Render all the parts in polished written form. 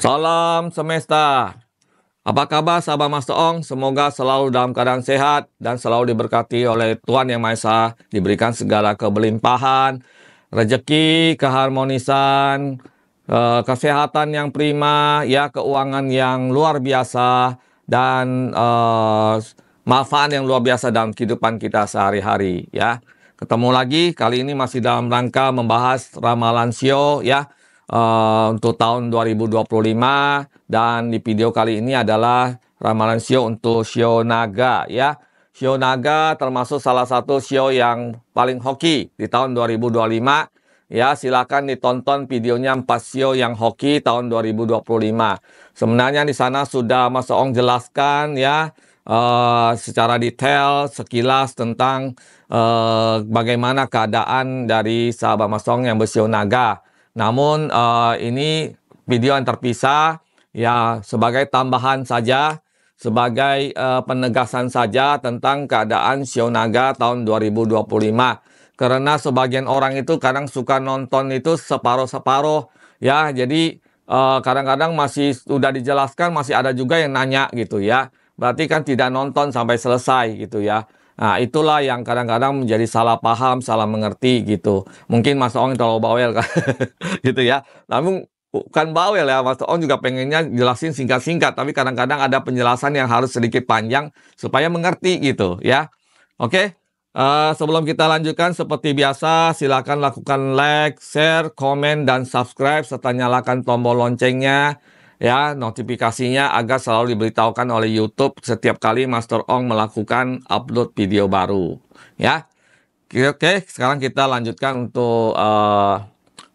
Salam semesta. Apa kabar sahabat Master Ong? Semoga selalu dalam keadaan sehat dan selalu diberkati oleh Tuhan Yang Maha Esa, diberikan segala kebelimpahan, rezeki, keharmonisan, kesehatan yang prima, ya keuangan yang luar biasa dan manfaat yang luar biasa dalam kehidupan kita sehari-hari, ya. Ketemu lagi, kali ini masih dalam rangka membahas ramalan Shio, ya. Untuk tahun 2025, dan di video kali ini adalah ramalan Shio untuk Shio Naga, ya. Shio Naga termasuk salah satu Shio yang paling hoki di tahun 2025. Ya, silakan ditonton videonya 4 Shio yang hoki tahun 2025. Sebenarnya di sana sudah Mas Ong jelaskan, ya, secara detail sekilas tentang bagaimana keadaan dari sahabat Mas Ong yang bersio naga. Namun ini video yang terpisah, ya, sebagai tambahan saja, sebagai penegasan saja tentang keadaan Shio Naga tahun 2025. Karena sebagian orang itu kadang suka nonton itu separuh-separuh, ya. Jadi kadang-kadang masih sudah dijelaskan, masih ada juga yang nanya gitu, ya. Berarti kan tidak nonton sampai selesai gitu, ya. Nah, itulah yang kadang-kadang menjadi salah paham, salah mengerti gitu. Mungkin Mas Ong terlalu bawel kan, gitu ya. Namun bukan bawel ya, Mas Ong juga pengennya jelasin singkat-singkat, tapi kadang-kadang ada penjelasan yang harus sedikit panjang supaya mengerti gitu ya. Oke, sebelum kita lanjutkan seperti biasa, silakan lakukan like, share, komen, dan subscribe serta nyalakan tombol loncengnya, ya, notifikasinya agar selalu diberitahukan oleh YouTube setiap kali Master Ong melakukan upload video baru, ya. Oke, sekarang kita lanjutkan untuk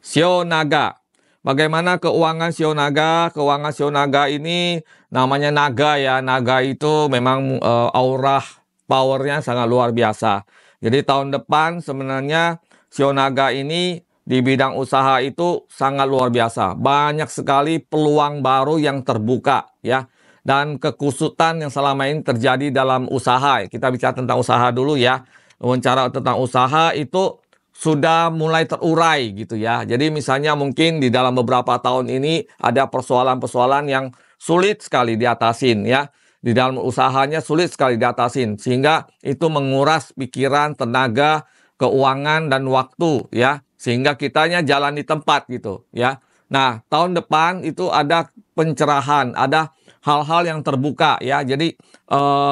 Shio Naga. Bagaimana keuangan Shio Naga? Keuangan Shio Naga ini namanya naga, ya. Naga itu memang aura powernya sangat luar biasa. Jadi tahun depan sebenarnya Shio Naga ini di bidang usaha itu sangat luar biasa. Banyak sekali peluang baru yang terbuka, ya. Dan kekusutan yang selama ini terjadi dalam usaha. Kita bicara tentang usaha dulu, ya. Bicara tentang usaha itu sudah mulai terurai gitu, ya. Jadi misalnya mungkin di dalam beberapa tahun ini ada persoalan-persoalan yang sulit sekali diatasin, ya. Di dalam usahanya sulit sekali diatasin. Sehingga itu menguras pikiran, tenaga, keuangan, dan waktu, ya. Sehingga kitanya jalan di tempat gitu, ya. Nah, tahun depan itu ada pencerahan, ada hal-hal yang terbuka, ya. Jadi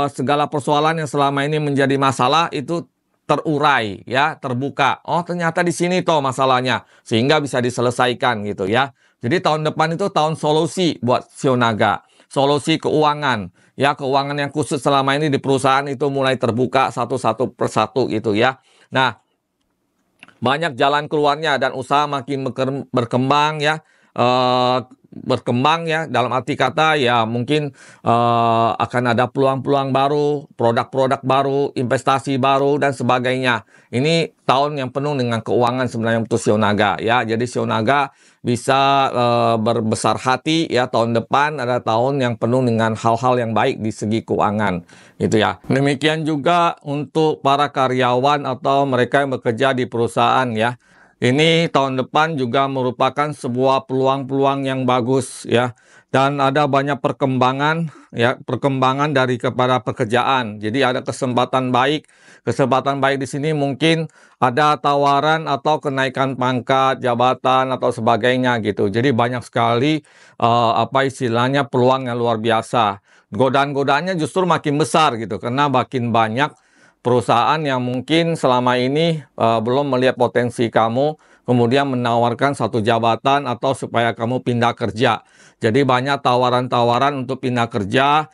segala persoalan yang selama ini menjadi masalah itu terurai, ya, terbuka. Oh, ternyata di sini toh masalahnya, sehingga bisa diselesaikan gitu, ya. Jadi tahun depan itu tahun solusi buat Shio Naga, solusi keuangan, ya, keuangan yang khusus selama ini di perusahaan itu mulai terbuka satu persatu gitu, ya. Nah, banyak jalan keluarnya dan usaha makin berkembang, ya. Berkembang, ya, dalam arti kata ya mungkin akan ada peluang-peluang baru, produk-produk baru, investasi baru, dan sebagainya. Ini tahun yang penuh dengan keuangan sebenarnya untuk Shio Naga, ya. Jadi Shio Naga bisa berbesar hati, ya, tahun depan ada tahun yang penuh dengan hal-hal yang baik di segi keuangan gitu, ya. Demikian juga untuk para karyawan atau mereka yang bekerja di perusahaan, ya. Ini tahun depan juga merupakan sebuah peluang-peluang yang bagus, ya. Dan ada banyak perkembangan, ya, perkembangan dari kepada pekerjaan. Jadi ada kesempatan baik. Kesempatan baik di sini mungkin ada tawaran atau kenaikan pangkat, jabatan atau sebagainya gitu. Jadi banyak sekali apa istilahnya peluang yang luar biasa. Godaan-godaannya justru makin besar gitu, karena makin banyak perusahaan yang mungkin selama ini belum melihat potensi kamu, kemudian menawarkan satu jabatan atau supaya kamu pindah kerja. Jadi banyak tawaran-tawaran untuk pindah kerja,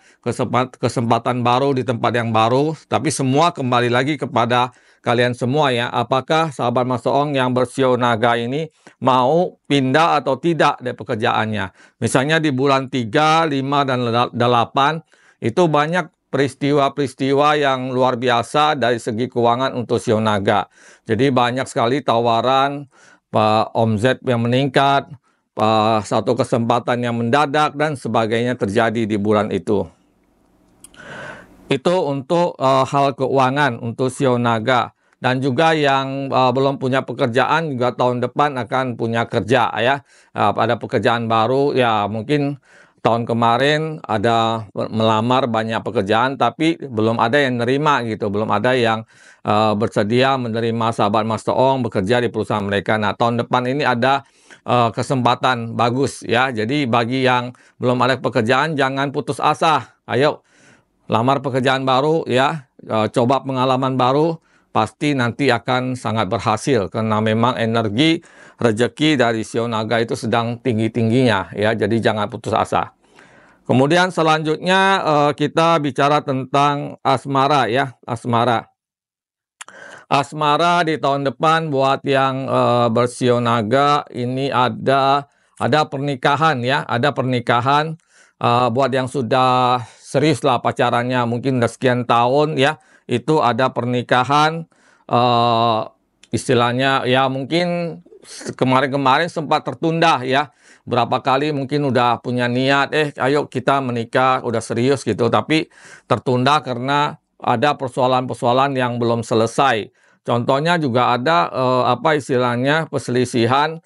kesempatan baru di tempat yang baru, tapi semua kembali lagi kepada kalian semua, ya. Apakah sahabat Mas Ong yang bersio naga ini mau pindah atau tidak dari pekerjaannya? Misalnya di bulan 3, 5, dan 8 itu banyak peristiwa-peristiwa yang luar biasa dari segi keuangan untuk Shio Naga. Jadi banyak sekali tawaran, omzet yang meningkat, satu kesempatan yang mendadak, dan sebagainya terjadi di bulan itu. Itu untuk hal keuangan untuk Shio Naga. dan juga yang belum punya pekerjaan juga tahun depan akan punya kerja ya. Ada pekerjaan baru ya, mungkin tahun kemarin ada melamar banyak pekerjaan tapi belum ada yang nerima gitu, belum ada yang bersedia menerima sahabat Master Ong bekerja di perusahaan mereka. Nah, tahun depan ini ada kesempatan bagus ya. Jadi bagi yang belum ada pekerjaan jangan putus asa. Ayo lamar pekerjaan baru ya, coba pengalaman baru, pasti nanti akan sangat berhasil karena memang energi rezeki dari Shio Naga itu sedang tinggi-tingginya ya, jadi jangan putus asa. Kemudian selanjutnya kita bicara tentang asmara ya, asmara. Asmara di tahun depan buat yang berShio Naga ini ada pernikahan ya, ada pernikahan buat yang sudah serius lah pacarannya, mungkin udah sekian tahun ya, itu ada pernikahan istilahnya ya, mungkin kemarin-kemarin sempat tertunda ya, berapa kali mungkin udah punya niat, ayo kita menikah, udah serius gitu, tapi tertunda karena ada persoalan-persoalan yang belum selesai. Contohnya juga ada apa istilahnya perselisihan,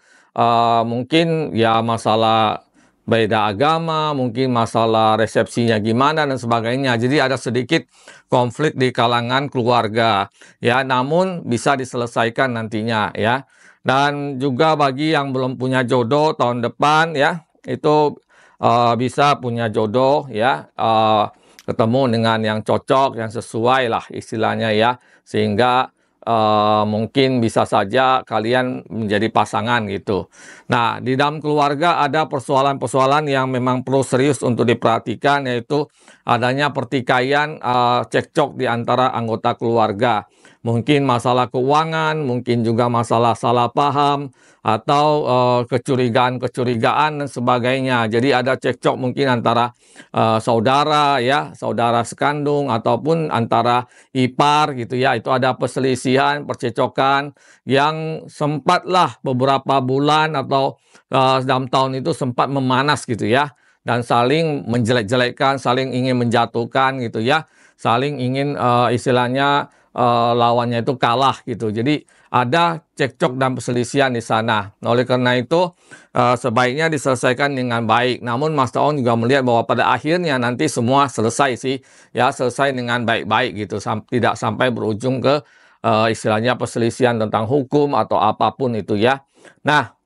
mungkin ya masalah beda agama, mungkin masalah resepsinya gimana dan sebagainya. Jadi ada sedikit konflik di kalangan keluarga ya, namun bisa diselesaikan nantinya ya. Dan juga bagi yang belum punya jodoh tahun depan ya, itu bisa punya jodoh ya, ketemu dengan yang cocok, yang sesuai lah istilahnya ya, sehingga mungkin bisa saja kalian menjadi pasangan gitu. Nah, di dalam keluarga ada persoalan-persoalan yang memang perlu serius untuk diperhatikan, yaitu adanya pertikaian, cekcok di antara anggota keluarga. Mungkin masalah keuangan, mungkin juga masalah salah paham, atau kecurigaan-kecurigaan dan sebagainya. Jadi ada cekcok mungkin antara saudara ya, saudara sekandung ataupun antara ipar gitu ya. Itu ada perselisihan, percecokan yang sempatlah beberapa bulan atau dalam tahun itu sempat memanas gitu ya, dan saling menjelek-jelekkan, saling ingin menjatuhkan gitu ya, saling ingin istilahnya lawannya itu kalah gitu. Jadi ada cekcok dan perselisihan di sana. Nah, oleh karena itu sebaiknya diselesaikan dengan baik. Namun Mas Taon juga melihat bahwa pada akhirnya nanti semua selesai sih ya, selesai dengan baik-baik gitu, tidak sampai berujung ke istilahnya perselisihan tentang hukum atau apapun itu ya. Nah,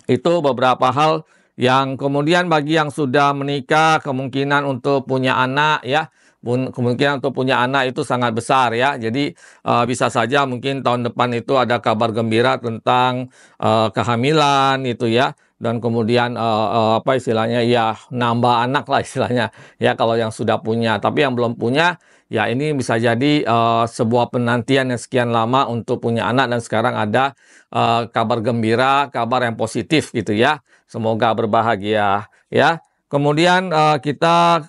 itu beberapa hal yang kemudian bagi yang sudah menikah kemungkinan untuk punya anak ya, kemungkinan untuk punya anak itu sangat besar ya. Jadi bisa saja mungkin tahun depan itu ada kabar gembira tentang kehamilan itu ya, dan kemudian apa istilahnya ya, nambah anak lah istilahnya ya kalau yang sudah punya. Tapi yang belum punya ya, ini bisa jadi sebuah penantian yang sekian lama untuk punya anak, dan sekarang ada kabar gembira, kabar yang positif gitu ya. Semoga berbahagia ya. Kemudian kita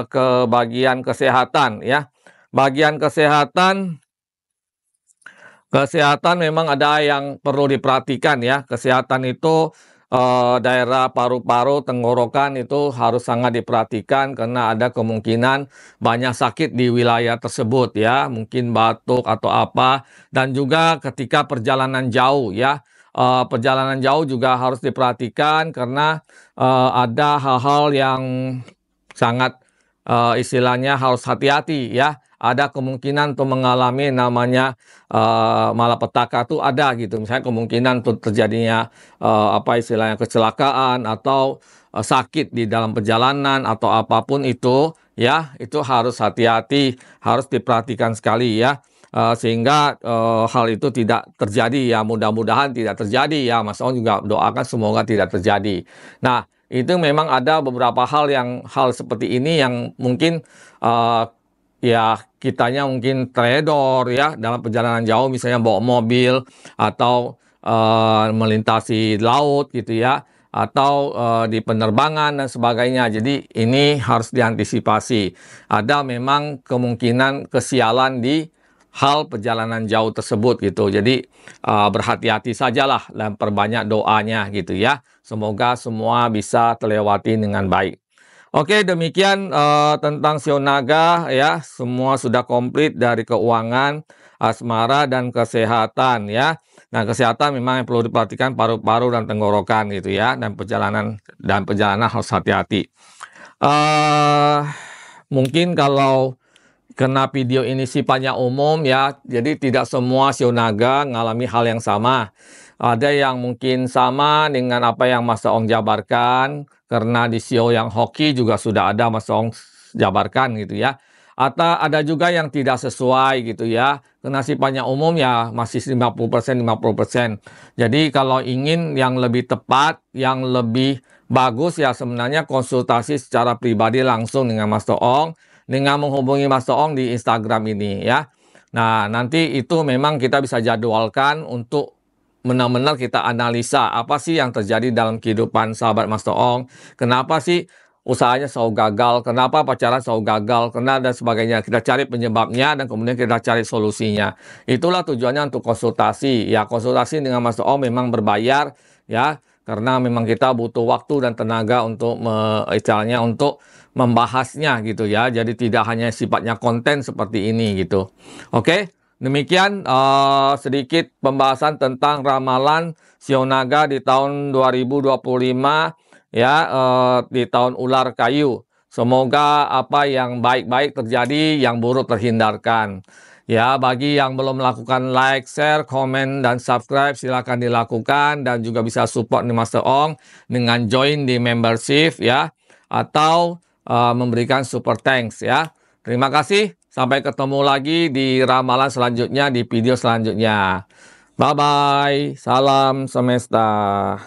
ke bagian kesehatan ya. Bagian kesehatan memang ada yang perlu diperhatikan ya. Kesehatan itu daerah paru-paru, tenggorokan itu harus sangat diperhatikan karena ada kemungkinan banyak sakit di wilayah tersebut ya. Mungkin batuk atau apa, dan juga ketika perjalanan jauh ya. Perjalanan jauh juga harus diperhatikan karena ada hal-hal yang sangat istilahnya harus hati-hati ya. Ada kemungkinan untuk mengalami namanya malapetaka tuh ada gitu. Misalnya kemungkinan untuk terjadinya apa istilahnya kecelakaan atau sakit di dalam perjalanan atau apapun itu ya, itu harus hati-hati, harus diperhatikan sekali ya. Sehingga hal itu tidak terjadi ya, mudah-mudahan tidak terjadi ya. Mas On juga doakan semoga tidak terjadi. Nah, itu memang ada beberapa hal seperti ini yang mungkin ya kitanya mungkin teledor ya dalam perjalanan jauh, misalnya bawa mobil atau melintasi laut gitu ya, atau di penerbangan dan sebagainya. Jadi ini harus diantisipasi. Ada memang kemungkinan kesialan di hal perjalanan jauh tersebut gitu. Jadi berhati-hati sajalah dan perbanyak doanya gitu ya. Semoga semua bisa terlewati dengan baik. Oke, demikian tentang Shio Naga ya. Semua sudah komplit dari keuangan. asmara, dan kesehatan ya. Nah, kesehatan memang yang perlu diperhatikan paru-paru dan tenggorokan gitu ya, dan perjalanan harus hati-hati. Mungkin kalau karena video ini sifatnya umum ya, jadi tidak semua shio naga mengalami hal yang sama. Ada yang mungkin sama dengan apa yang Mas Ong jabarkan, karena di shio yang hoki juga sudah ada Mas Ong jabarkan gitu ya. Atau ada juga yang tidak sesuai gitu ya, karena sifatnya umum ya masih 50%, 50%. Jadi kalau ingin yang lebih tepat, yang lebih bagus ya sebenarnya konsultasi secara pribadi langsung dengan Mas Ong, dengan menghubungi Mas Ong di Instagram ini ya. Nah, nanti itu memang kita bisa jadwalkan untuk benar-benar kita analisa apa sih yang terjadi dalam kehidupan sahabat Mas Ong. Kenapa sih usahanya selalu gagal, kenapa pacaran selalu gagal, dan sebagainya. Kita cari penyebabnya dan kemudian kita cari solusinya. Itulah tujuannya untuk konsultasi. Ya, konsultasi dengan Mas Ong memang berbayar ya, karena memang kita butuh waktu dan tenaga untuk istilahnya untuk membahasnya gitu ya. Jadi tidak hanya sifatnya konten seperti ini gitu. Oke, demikian sedikit pembahasan tentang ramalan shio naga di tahun 2025 ya, di tahun ular kayu. Semoga apa yang baik-baik terjadi, yang buruk terhindarkan. Ya, bagi yang belum melakukan like, share, komen, dan subscribe, silakan dilakukan. Dan juga bisa support nih Mas Ong dengan join di membership ya, atau memberikan super thanks ya. Terima kasih. Sampai ketemu lagi di ramalan selanjutnya, di video selanjutnya. Bye-bye. Salam semesta.